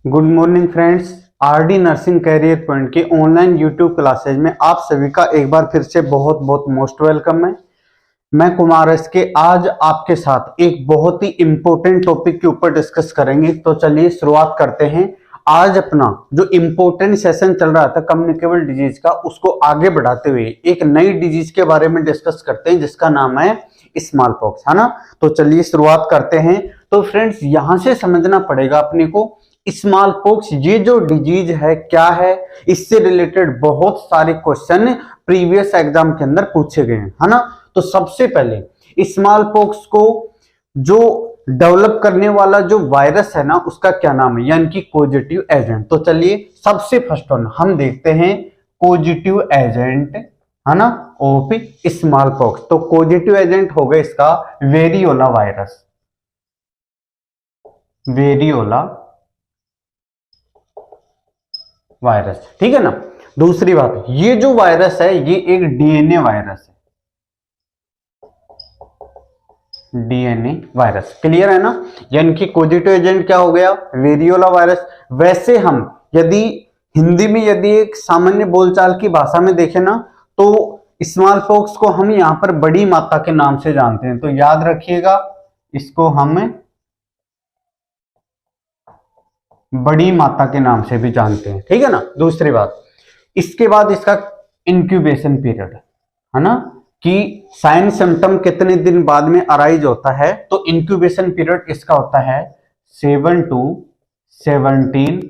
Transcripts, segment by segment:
Good morning friends. RD nursing career point के online YouTube classes में आप सभी का एक बार फिर से बहुत बहुत मोस्ट वेलकम है। मैं कुमार एस के आज आपके साथ एक बहुत ही इंपॉर्टेंट टॉपिक के ऊपर डिस्कस करेंगे। तो चलिए शुरुआत करते हैं। आज अपना जो इंपॉर्टेंट सेशन चल रहा था कम्युनिकेबल डिजीज का, उसको आगे बढ़ाते हुए एक नई डिजीज के बारे में डिस्कस करते हैं जिसका नाम है स्मॉल पॉक्स, है ना। तो चलिए शुरुआत करते हैं। तो फ्रेंड्स यहां से समझना पड़ेगा अपने को स्मॉल पॉक्स ये जो डिजीज है क्या है, इससे रिलेटेड बहुत सारे क्वेश्चन प्रीवियस एग्जाम के अंदर पूछे गए हैं, है ना। तो सबसे पहले स्मॉल पॉक्स को जो डेवलप करने वाला जो वायरस है ना, उसका क्या नाम है, यानी कि कोजेटिव एजेंट। तो चलिए सबसे फर्स्ट वन हम देखते हैं कोजेटिव एजेंट, है ना, ऑफ स्मॉल पॉक्स। तो कोजेटिव एजेंट हो गया इसका वेरियोला वायरस, वेरियोला वायरस, ठीक है ना। दूसरी बात, ये जो वायरस है ये एक डीएनए वायरस है, डीएनए वायरस, क्लियर है ना। यानी कि कोजेटिव एजेंट क्या हो गया, वेरियोला वायरस। वैसे हम यदि हिंदी में यदि एक सामान्य बोलचाल की भाषा में देखें ना, तो स्मॉल पॉक्स को हम यहां पर बड़ी माता के नाम से जानते हैं। तो याद रखिएगा, इसको हम बड़ी माता के नाम से भी जानते हैं, ठीक है ना। दूसरी बात, इसके बाद इसका इंक्यूबेशन पीरियड, है ना, कि साइन सिम्टम कितने दिन बाद में अराइज होता है। तो इंक्यूबेशन पीरियड इसका होता है 7 to 17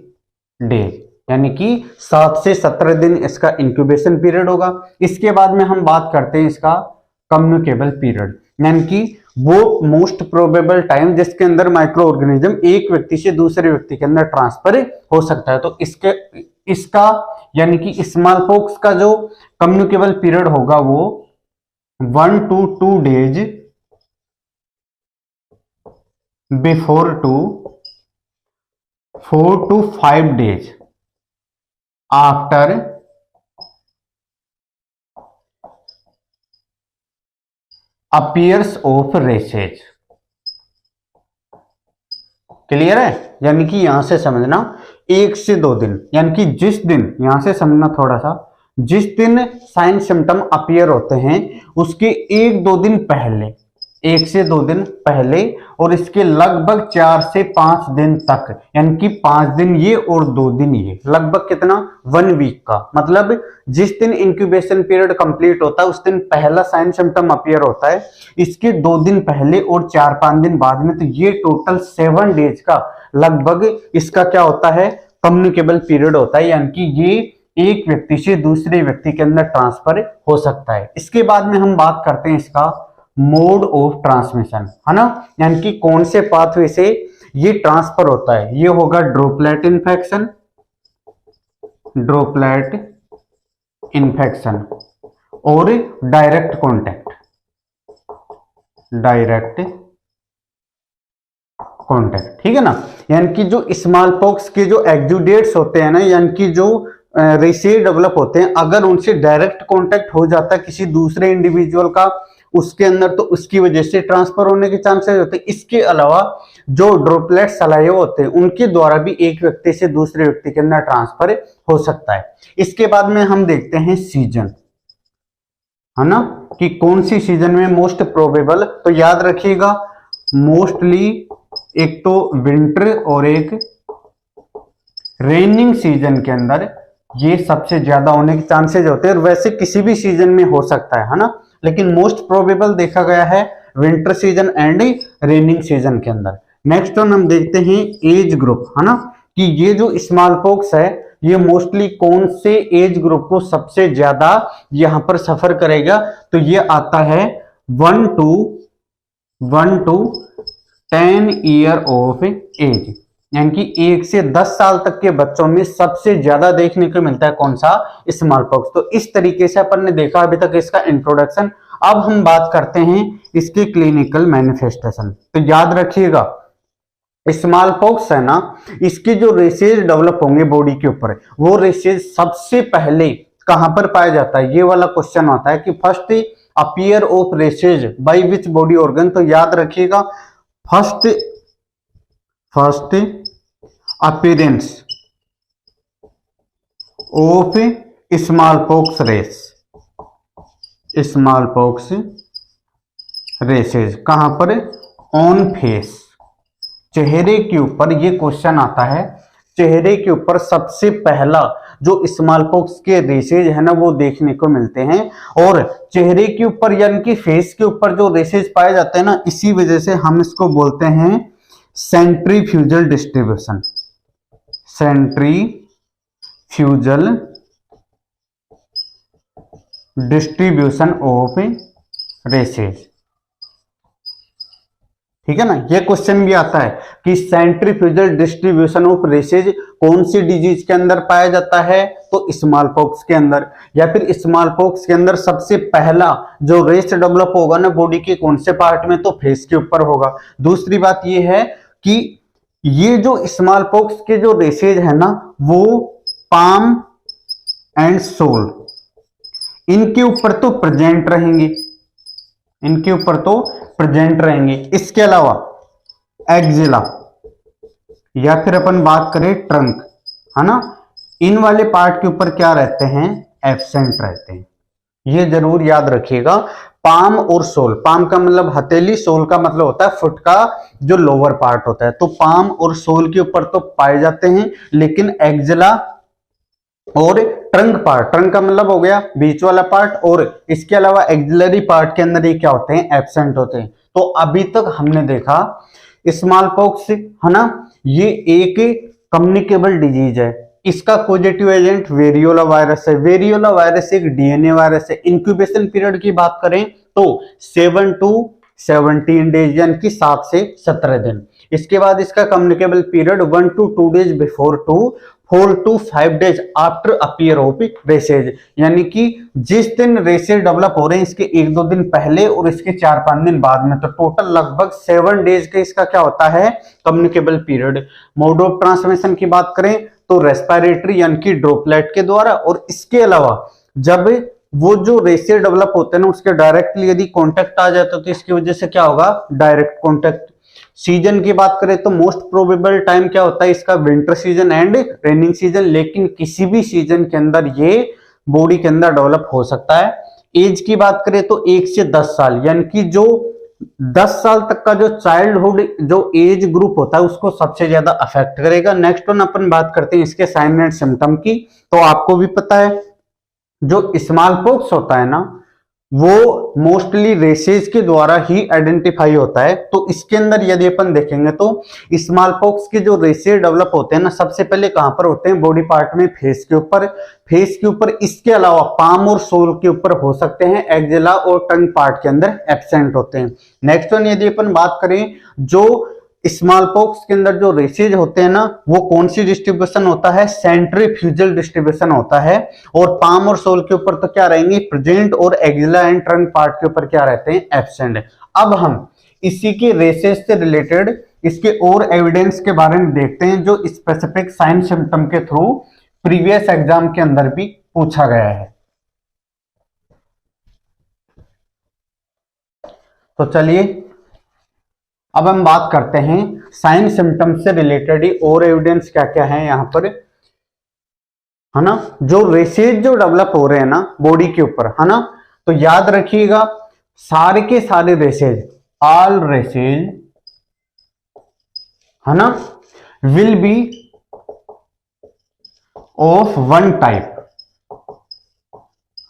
डेज, यानी कि 7 से 17 दिन इसका इंक्यूबेशन पीरियड होगा। इसके बाद में हम बात करते हैं इसका कम्युनिकेबल पीरियड, यानी कि वो मोस्ट प्रोबेबल टाइम जिसके अंदर माइक्रो ऑर्गेनिज्म एक व्यक्ति से दूसरे व्यक्ति के अंदर ट्रांसफर हो सकता है। तो इसका यानी कि स्मॉल पॉक्स का जो कम्युनिकेबल पीरियड होगा वो 1 to 2 days before to 4 to 5 days after appears of rashes, clear है। यानी कि यहां से समझना 1 से 2 दिन, यानी कि जिस दिन, यहां से समझना थोड़ा सा, जिस दिन साइन सिम्टम अपीयर होते हैं उसके 1-2 दिन पहले, 1 से 2 दिन पहले, और इसके लगभग 4 से 5 दिन तक, यानी कि 5 दिन ये और 2 दिन ये, लगभग कितना, 1 वीक का। मतलब जिस दिन इंक्यूबेशन पीरियड कंप्लीट होता है उस दिन पहला साइन सिम्टम अपीयर होता है, इसके 2 दिन पहले और 4-5 दिन बाद में। तो ये टोटल 7 डेज का लगभग इसका क्या होता है, कम्युनिकेबल पीरियड होता है, यानी कि ये एक व्यक्ति से दूसरे व्यक्ति के अंदर ट्रांसफर हो सकता है। इसके बाद में हम बात करते हैं इसका मोड ऑफ ट्रांसमिशन, है ना, यानी कि कौन से पाथवे से ये ट्रांसफर होता है। ये होगा ड्रॉपलेट इन्फेक्शन, ड्रॉपलेट इन्फेक्शन, और डायरेक्ट कांटेक्ट, डायरेक्ट कांटेक्ट, ठीक है ना। यानी कि जो स्मॉल पॉक्स के जो एक्जुडेट्स होते हैं ना, यानी कि जो रेशे डेवलप होते हैं, अगर उनसे डायरेक्ट कांटेक्ट हो जाता है किसी दूसरे इंडिविजुअल का उसके अंदर, तो उसकी वजह से ट्रांसफर होने के चांसेस होते हैं। इसके अलावा जो ड्रॉपलेट सलाइवा होते हैं उनके द्वारा भी एक व्यक्ति से दूसरे व्यक्ति के अंदर ट्रांसफर हो सकता है। इसके बाद में हम देखते हैं सीजन, है ना, कि कौन सी सीजन में मोस्ट प्रोबेबल। तो याद रखिएगा, मोस्टली एक तो विंटर और एक रेनिंग सीजन के अंदर ये सबसे ज्यादा होने के चांसेस होते हैं, और वैसे किसी भी सीजन में हो सकता है ना, लेकिन मोस्ट प्रोबेबल देखा गया है winter season and raining season के अंदर। नेक्स्ट वन हम देखते हैं एज ग्रुप, है ना, कि ये जो स्मॉल पॉक्स है ये मोस्टली कौन से एज ग्रुप को सबसे ज्यादा यहां पर सफर करेगा। तो ये आता है 1 to 10 ईयर ऑफ एज, यानी कि 1 से 10 साल तक के बच्चों में सबसे ज्यादा देखने को मिलता है कौन सा, स्मॉल पॉक्स। तो इस तरीके से अपन ने देखा अभी तक इसका इंट्रोडक्शन। अब हम बात करते हैं इसके क्लिनिकल मैनिफेस्टेशन। तो याद रखिएगा, स्मॉल पॉक्स है ना, इसके जो रेशेज डेवलप होंगे बॉडी के ऊपर, वो रेशेज सबसे पहले कहां पर पाया जाता है, ये वाला क्वेश्चन आता है कि first appear of rashes by which body organ. तो याद रखिएगा, first appearance of small pox rash, small pox rashes कहां पर, ऑन फेस, चेहरे के ऊपर। ये क्वेश्चन आता है, चेहरे के ऊपर सबसे पहला जो स्मॉल पॉक्स के रेसेज है ना वो देखने को मिलते हैं। और चेहरे के ऊपर यानी कि फेस के ऊपर जो रेसेज पाए जाते हैं ना, इसी वजह से हम इसको बोलते हैं centrifugal distribution, centrifugal distribution of rashes. ठीक है ना, ये क्वेश्चन भी आता है कि सेंट्रीफ्यूजल डिस्ट्रीब्यूशन ऑफ रेसेज कौन सी डिजीज के अंदर पाया जाता है, तो स्मॉल पॉक्स के अंदर। या फिर स्मॉल पॉक्स के अंदर सबसे पहला जो रेस डेवलप होगा ना बॉडी के कौन से पार्ट में, तो फेस के ऊपर होगा। दूसरी बात ये है कि ये जो स्मॉल पॉक्स के जो रेसेज है ना वो पाम एंड सोल इनके ऊपर तो प्रेजेंट रहेंगे, इनके ऊपर तो प्रेजेंट रहेंगे। इसके अलावा एक्जिला या फिर अपन बात करें ट्रंक, है ना, इन वाले पार्ट के ऊपर क्या रहते हैं, एब्सेंट रहते हैं। ये जरूर याद रखिएगा। पाम और सोल, पाम का मतलब हथेली, सोल का मतलब होता है फुट का जो लोअर पार्ट होता है। तो पाम और सोल के ऊपर तो पाए जाते हैं, लेकिन एक्जिला और ट्रंक पार्ट, ट्रंक का मतलब हो गया बीच वाला पार्ट, और इसके अलावा एक्सिलरी पार्ट के अंदर ये क्या होते हैं, एब्सेंट होते हैं। तो अभी तक हमने देखा स्मॉल पॉक्स है ना, ये एक कम्युनिकेबल डिजीज है। इसका पॉजिटिव एजेंट वेरियोला वायरस है। वेरियोला वायरस एक डीएनए वायरस है। इंक्यूबेशन पीरियड की बात करें तो 7 to 17 डेज यानी कि 7 से 17 दिन। इसके बाद इसका communicable period 1 to 2 days before to 4 to 5 days after appear of rashes, यानी कि जिस दिन रेसेज डेवलप हो रहे हैं इसके 1-2 दिन पहले और इसके 4-5 दिन बाद में। तो टोटल लगभग 7 डेज का इसका क्या होता है, communicable period. Mode of transmission की बात करें तो रेस्पिरेटरी यानी कि ड्रॉपलेट के द्वारा, और इसके अलावा जब वो जो रेसेज डेवलप होते हैं ना उसके डायरेक्टली यदि कॉन्टेक्ट आ जाता है तो इसकी वजह से क्या होगा, डायरेक्ट कॉन्टेक्ट। सीजन की बात करें तो मोस्ट प्रोबेबल टाइम क्या होता है इसका, winter season and raining season. लेकिन किसी भी सीजन के अंदर ये बॉडी के अंदर डेवलप हो सकता है। एज की बात करें तो 1 से 10 साल, यानी कि जो 10 साल तक का जो चाइल्डहुड जो एज ग्रुप होता है उसको सबसे ज्यादा अफेक्ट करेगा। नेक्स्ट वन अपन बात करते हैं इसके साइन एंड सिम्टम की। तो आपको भी पता है जो स्मॉल पॉक्स होता है ना वो मोस्टली रेसेज के द्वारा ही आइडेंटिफाई होता है। तो इसके अंदर यदि अपन देखेंगे तो स्मॉल पॉक्स के जो रेसेज डेवलप होते हैं ना सबसे पहले कहां पर होते हैं, बॉडी पार्ट में, फेस के ऊपर, फेस के ऊपर। इसके अलावा पाम और सोल के ऊपर हो सकते हैं, एक्जिला और टंग पार्ट के अंदर एब्सेंट होते हैं। नेक्स्ट वन यदि अपन बात करें जो स्मॉल पॉक्स के अंदर जो रेसेज होते हैं ना वो कौन सी डिस्ट्रीब्यूशन होता है, सेंट्रीफ्यूजल डिस्ट्रीब्यूशन होता है। और पाम और सोल के ऊपर तो क्या रहेंगे, प्रेजेंट, और एक्जिला एंड ट्रंक पार्ट के ऊपर क्या रहते हैं, एब्सेंट। अब हम इसी के रेसेज से रिलेटेड इसके और एविडेंस के बारे में देखते हैं जो स्पेसिफिक साइन सिम्टम के थ्रू प्रीवियस एग्जाम के अंदर भी पूछा गया है। तो चलिए अब हम बात करते हैं साइन सिम्टम से रिलेटेड ही और एविडेंस क्या क्या है यहां पर, है ना। जो रेसेज जो डेवलप हो रहे हैं ना बॉडी के ऊपर, है ना, तो याद रखिएगा सारे के सारे रेसेज, ऑल रेसेज, है ना, will be of one type,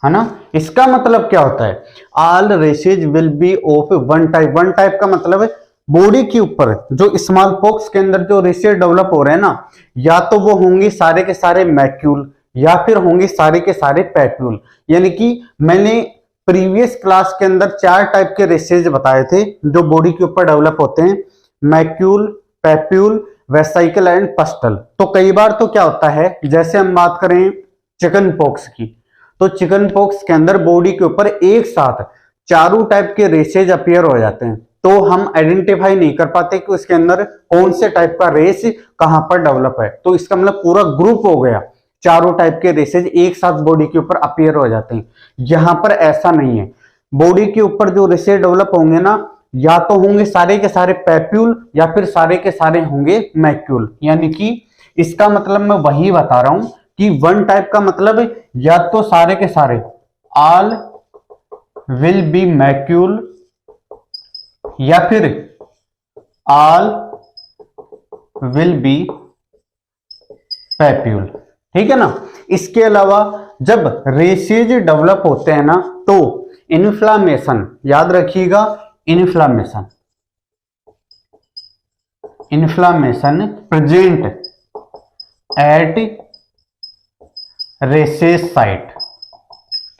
है ना। इसका मतलब क्या होता है, all races will be of one type. One type का मतलब है बॉडी के ऊपर जो स्मॉल पॉक्स के अंदर जो रेसेज डेवलप हो रहे हैं ना, या तो वो होंगे सारे के सारे मैक्यूल या फिर होंगे सारे के सारे पैप्यूल। यानी कि मैंने प्रीवियस क्लास के अंदर 4 टाइप के रेसेज बताए थे जो बॉडी के ऊपर डेवलप होते हैं, मैक्यूल, पैप्यूल, वेसाइकल एंड पस्टल। तो कई बार तो क्या होता है, जैसे हम बात करें चिकन पॉक्स की, तो चिकन पॉक्स के अंदर बॉडी के ऊपर एक साथ चारों टाइप के रेसेज अपीयर हो जाते हैं। तो हम आइडेंटिफाई नहीं कर पाते कि उसके अंदर कौन से टाइप का रेस कहां पर डेवलप है। तो इसका मतलब पूरा ग्रुप हो गया, चारों टाइप के रेसेज एक साथ बॉडी के ऊपर अपीयर हो जाते हैं। यहां पर ऐसा नहीं है। बॉडी के ऊपर जो रेसेज डेवलप होंगे ना, या तो होंगे सारे के सारे पैप्यूल या फिर सारे के सारे होंगे मैक्यूल। यानी कि इसका मतलब मैं वही बता रहा हूं कि वन टाइप का मतलब या तो सारे के सारे ऑल विल बी मैक्यूल या फिर ऑल विल बी पैप्यूल, ठीक है ना। इसके अलावा जब रेसेज डेवलप होते हैं ना तो इन्फ्लामेशन, याद रखिएगा, inflammation present at races site,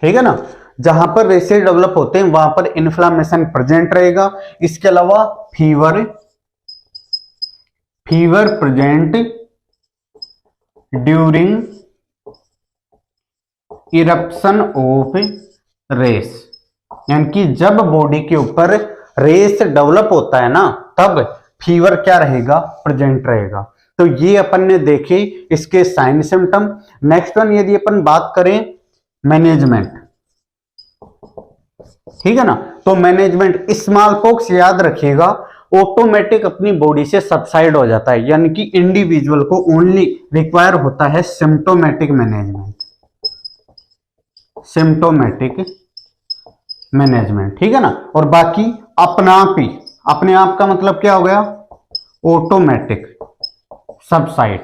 ठीक है ना। जहां पर रेसेज डेवलप होते हैं वहां पर इन्फ्लामेशन प्रेजेंट रहेगा। इसके अलावा fever present during eruption of rash, यानी कि जब बॉडी के ऊपर रेस डेवलप होता है ना तब फीवर क्या रहेगा, प्रेजेंट रहेगा। तो ये अपन ने देखे इसके साइन सिम्टम। नेक्स्ट वन, यदि अपन बात करें मैनेजमेंट, ठीक है ना, तो मैनेजमेंट स्मॉल पॉक्स याद रखिएगा ऑटोमेटिक अपनी बॉडी से सबसाइड हो जाता है, यानी कि इंडिविजुअल को ओनली रिक्वायर होता है सिम्टोमेटिक मैनेजमेंट, ठीक है ना। और बाकी अपना आप ही, अपने आप का मतलब क्या हो गया, ऑटोमेटिक सबसाइड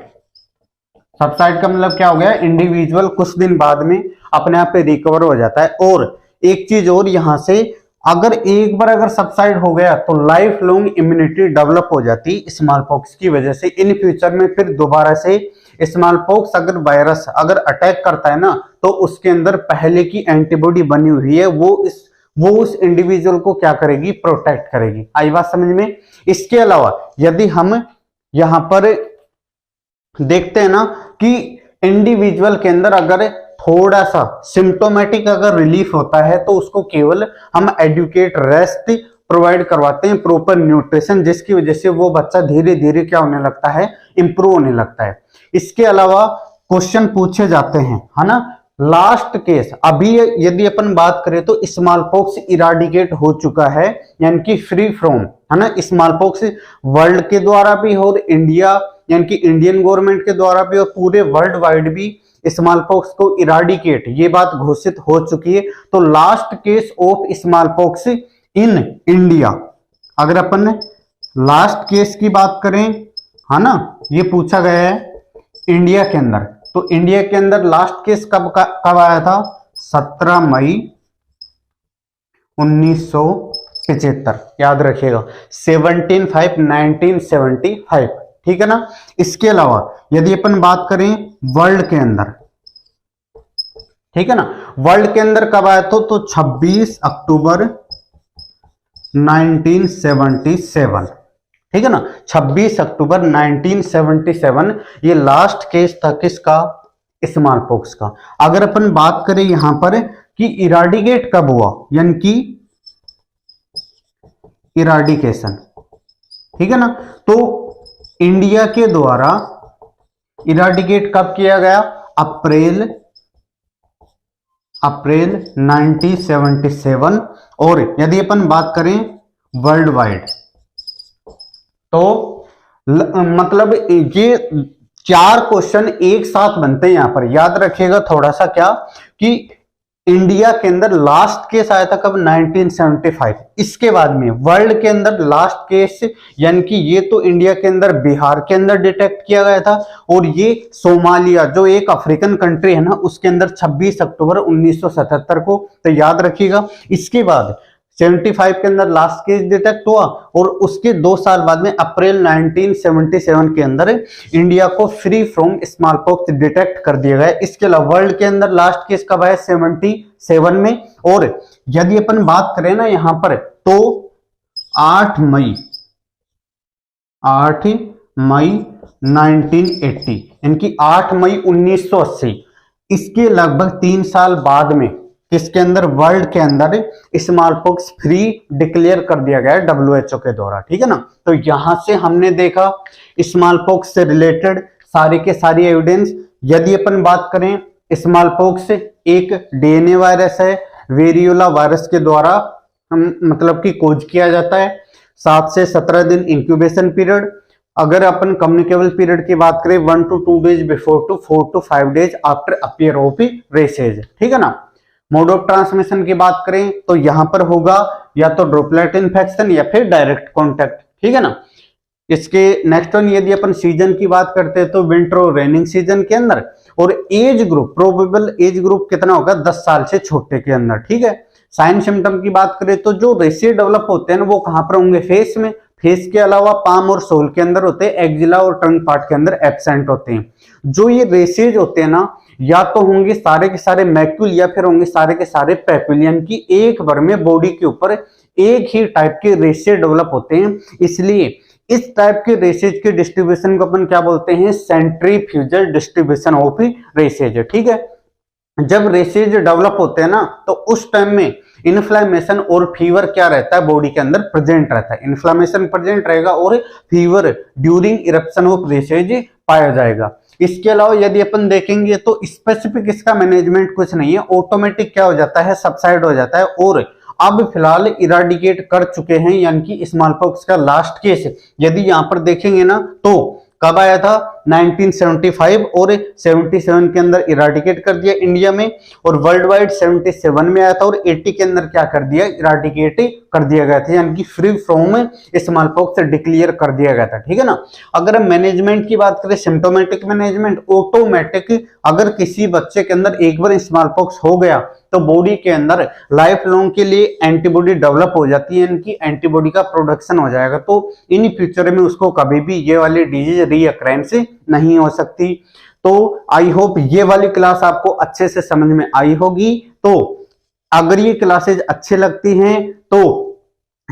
का मतलब क्या हो गया, इंडिविजुअल कुछ दिन बाद में अपने आप पे रिकवर हो जाता है। और एक चीज और, यहां से अगर एक बार अगर सबसाइड हो गया तो लाइफ लॉन्ग इम्यूनिटी डेवलप हो जाती है स्मॉल पॉक्स की वजह से। इन फ्यूचर में फिर दोबारा से स्मॉल पॉक्स अगर वायरस अगर अटैक करता है ना तो उसके अंदर पहले की एंटीबॉडी बनी हुई है, वो उस इंडिविजुअल को क्या करेगी, प्रोटेक्ट करेगी। आई बात समझ में। इसके अलावा यदि हम यहां पर देखते हैं ना कि इंडिविजुअल के अंदर अगर थोड़ा सा सिम्टोमेटिक अगर रिलीफ होता है तो उसको केवल हम एडुकेट रेस्ट प्रोवाइड करवाते हैं, प्रॉपर न्यूट्रिशन, जिसकी वजह से वो बच्चा धीरे धीरे क्या होने लगता है, इंप्रूव होने लगता है। इसके अलावा क्वेश्चन पूछे जाते हैं, है ना। लास्ट केस अभी यदि अपन बात करें तो स्मॉल पॉक्स इराडिकेट हो चुका है, यानी कि फ्री फ्रॉम, है ना। स्मॉल पॉक्स वर्ल्ड के द्वारा भी और इंडिया यानी कि इंडियन गवर्नमेंट के द्वारा भी और पूरे वर्ल्ड वाइड भी स्मॉल पॉक्स को इराडिकेट, ये बात घोषित हो चुकी है। तो last case of small pox in India, अगर अपन लास्ट केस की बात करें, है ना, ये पूछा गया है इंडिया के अंदर, तो इंडिया के अंदर लास्ट केस कब आया था, 17 मई 1975, याद रखिएगा 17/5/1975, ठीक है ना। इसके अलावा यदि अपन बात करें वर्ल्ड के अंदर, ठीक है ना, वर्ल्ड के अंदर कब आया था, तो 26 अक्टूबर 1977, ठीक है ना, 26 अक्टूबर 1977 ये लास्ट केस था किसका, स्मॉल पॉक्स का। अगर अपन बात करें यहां पर कि इराडिकेट कब हुआ, यानी कि इराडिकेशन, ठीक है ना, तो इंडिया के द्वारा इराडिकेट कब किया गया, अप्रैल 1977। और यदि अपन बात करें वर्ल्ड वाइड तो मतलब ये 4 क्वेश्चन एक साथ बनते हैं यहां पर, याद रखिएगा थोड़ा सा क्या, कि इंडिया के अंदर लास्ट केस आया था कब, 1975। इसके बाद में वर्ल्ड के अंदर लास्ट केस, यानी कि ये तो इंडिया के अंदर बिहार के अंदर डिटेक्ट किया गया था, और ये सोमालिया जो एक अफ्रीकन कंट्री है ना उसके अंदर 26 अक्टूबर 1977 को, तो याद रखिएगा। इसके बाद 75 के अंदर लास्ट केस डिटेक्ट हुआ, और उसके 2 साल बाद में अप्रैल 1977 के अंदर इंडिया को free from small pox detect कर दिया गया। इसके अलावा वर्ल्ड के अंदर लास्ट केस कब आया, 77 में। और यदि अपन बात करें ना यहां पर तो 8 मई 1980, यानी कि 8 मई 1980, इसके लगभग 3 साल बाद में किसके अंदर, वर्ल्ड के अंदर स्मॉल पॉक्स फ्री डिक्लेयर कर दिया गया है WHO के द्वारा, ठीक है ना। तो यहां से हमने देखा स्मॉल पॉक्स से रिलेटेड सारी के सारी एविडेंस। यदि अपन बात करें, स्मॉल पॉक्स एक DNA वायरस है, वेरियोला वायरस के द्वारा मतलब कि खोज किया जाता है, 7 से 17 दिन इंक्यूबेशन पीरियड, अगर अपन कम्युनिकेबल पीरियड की बात करें 1 to 2 days before to 4 to 5 days after appear of rashes, ठीक है ना। मोड ऑफ ट्रांसमिशन की बात करें तो यहां पर होगा या तो ड्रॉपलेट इन्फेक्शन या फिर डायरेक्ट कॉन्टैक्ट, ठीक है ना। इसके नेक्स्ट वन यदि अपन सीजन की बात करते हैं तो विंटर और रेनिंग सीजन के अंदर, और age group probable age group कितना होगा 10 साल से छोटे के अंदर, ठीक है। साइन सिम्टम की बात करें तो जो रेशे डेवलप होते हैं ना वो कहां पर होंगे, फेस में। फेस के अलावा पाम और सोल के अंदर होते हैं, एक्जिला और टंग पार्ट के अंदर एब्सेंट होते हैं। जो ये रेसेज होते हैं ना या तो होंगे सारे के सारे मैक्यूल या फिर होंगे सारे के सारे पैपिलियन की एक बार में बॉडी के ऊपर एक ही टाइप के रेसे डेवलप होते हैं। इसलिए इस टाइप के रेसेज के डिस्ट्रीब्यूशन को अपन क्या बोलते हैं, सेंट्रीफ्यूजल डिस्ट्रीब्यूशन ऑफ रेसेज, ठीक है। जब रेसेज डेवलप होते हैं ना तो उस टाइम में इन्फ्लेमेशन और फीवर क्या रहता है, बॉडी के अंदर प्रेजेंट रहता है। इन्फ्लेमेशन प्रेजेंट रहेगा और fever during eruption of races पाया जाएगा। इसके अलावा यदि अपन देखेंगे तो स्पेसिफिक इसका मैनेजमेंट कुछ नहीं है, ऑटोमेटिक क्या हो जाता है, सबसाइड हो जाता है। और अब फिलहाल इराडिकेट कर चुके हैं, यानी कि स्मॉल पॉक्स का लास्ट केस यदि यहां पर देखेंगे ना तो कब आया था 1975 और 77 के अंदर इराडिकेट कर दिया इंडिया में, और वर्ल्ड वाइड 77 में आया था और 80 के अंदर क्या कर दिया, इराडिकेट कर दिया गया था, यानी कि free from small pox declare कर दिया गया था, ठीक है ना। अगर हम मैनेजमेंट की बात करें, सिम्टोमेटिक मैनेजमेंट ऑटोमेटिक, अगर किसी बच्चे के अंदर एक बार स्मॉल पॉक्स हो गया तो बॉडी के अंदर लाइफ लॉन्ग के लिए एंटीबॉडी डेवलप हो जाती है, इनकी एंटीबॉडी का प्रोडक्शन हो जाएगा, तो इन फ्यूचर में उसको कभी भी ये वाली डिजीज रीअक्रेंस नहीं हो सकती। तो आई होप ये वाली क्लास आपको अच्छे से समझ में आई होगी। तो अगर ये क्लासेज अच्छे लगती हैं तो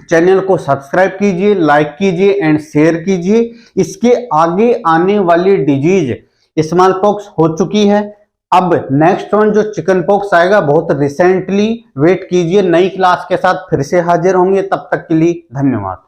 चैनल को सब्सक्राइब कीजिए, लाइक कीजिए एंड शेयर कीजिए। इसके आगे आने वाली डिजीज स्मॉल पॉक्स हो चुकी है, अब नेक्स्ट वन जो चिकन पॉक्स आएगा बहुत रिसेंटली, वेट कीजिए। नई क्लास के साथ फिर से हाजिर होंगे, तब तक के लिए धन्यवाद।